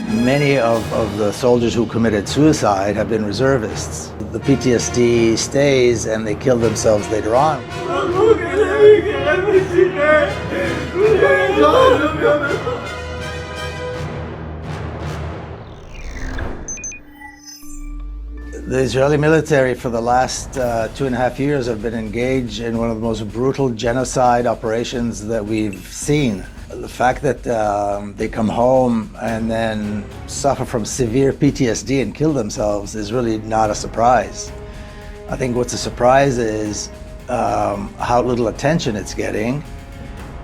Many of the soldiers who committed suicide have been reservists. The PTSD stays and they kill themselves later on. The Israeli military for the last 2.5 years have been engaged in one of the most brutal genocide operations that we've seen. The fact that they come home and then suffer from severe PTSD and kill themselves is really not a surprise. I think what's a surprise is how little attention it's getting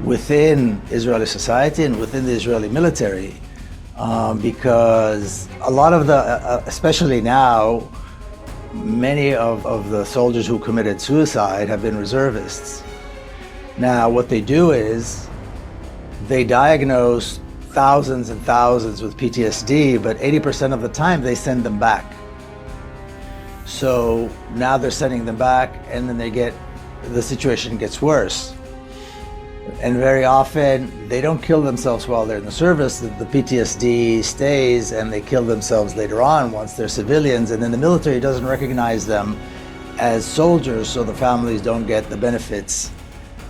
within Israeli society and within the Israeli military, because a lot of the, especially now, many of the soldiers who committed suicide have been reservists. Now, what they do is they diagnose thousands and thousands with PTSD, but 80% of the time they send them back. So now they're sending them back, and then the situation gets worse. And very often they don't kill themselves while they're in the service. The PTSD stays and they kill themselves later on once they're civilians, and then the military doesn't recognize them as soldiers, so the families don't get the benefits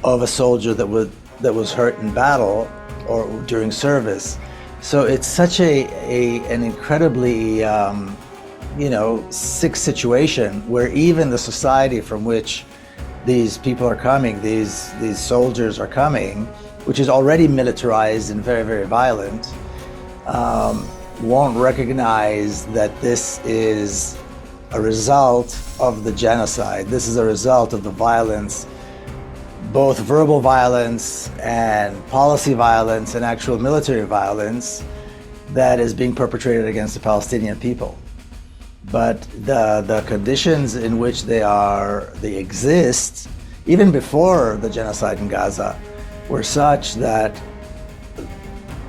of a soldier that was hurt in battle or during service. So it's such an incredibly sick situation where even the society from which these people are coming, these soldiers are coming, which is already militarized and very, very violent, won't recognize that this is a result of the genocide. This is a result of the violence, both verbal violence and policy violence and actual military violence that is being perpetrated against the Palestinian people. But the conditions in which they exist, even before the genocide in Gaza, were such that,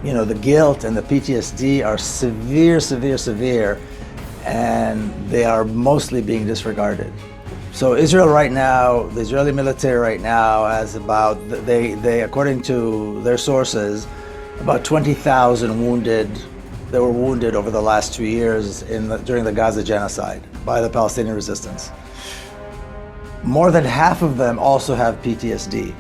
the guilt and the PTSD are severe, severe, severe, and they are mostly being disregarded. So Israel right now, the Israeli military right now has about, they according to their sources, about 20,000 wounded. They were wounded over the last 2 years during the Gaza genocide by the Palestinian resistance. More than half of them also have PTSD.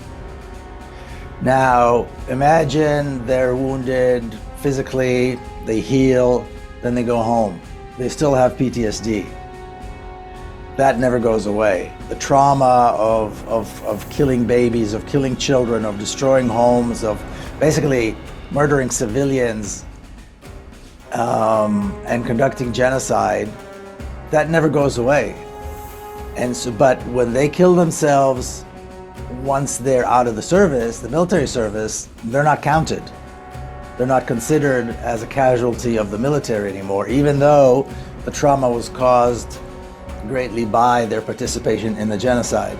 Now, imagine they're wounded physically, they heal, then they go home. They still have PTSD. That never goes away. The trauma of killing babies, of killing children, of destroying homes, of basically murdering civilians, and conducting genocide, that never goes away. And so, but when they kill themselves, once they're out of the service, the military service, they're not counted. They're not considered as a casualty of the military anymore, even though the trauma was caused greatly by their participation in the genocide.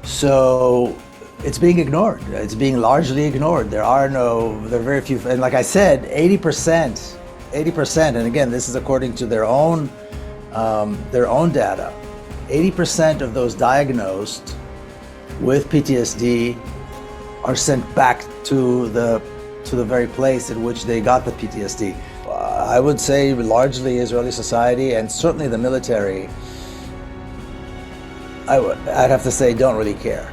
So it's being ignored. It's being largely ignored. There are very few, and like I said, 80%, and again, this is according to their own data, 80% of those diagnosed with PTSD are sent back to the very place in which they got the PTSD. I would say largely Israeli society, and certainly the military, I'd have to say, don't really care.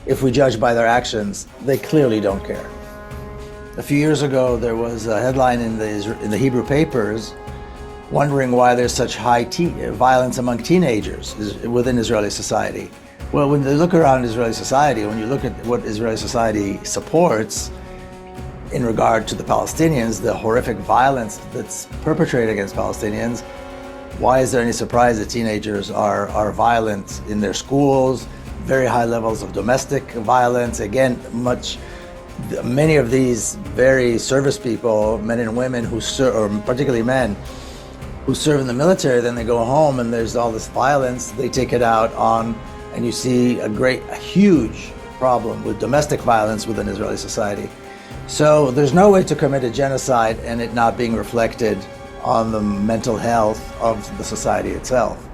If we judge by their actions, they clearly don't care. A few years ago, there was a headline in the Hebrew papers wondering why there's such high violence among teenagers within Israeli society. Well, when you look around Israeli society, when you look at what Israeli society supports in regard to the Palestinians, the horrific violence that's perpetrated against Palestinians, why is there any surprise that teenagers are violent in their schools? Very high levels of domestic violence. Again, many of these very service people, men and women who serve, or particularly men, who serve in the military, then they go home and there's all this violence. They take it out on, and you see a huge problem with domestic violence within Israeli society. So there's no way to commit a genocide and it not being reflected on the mental health of the society itself.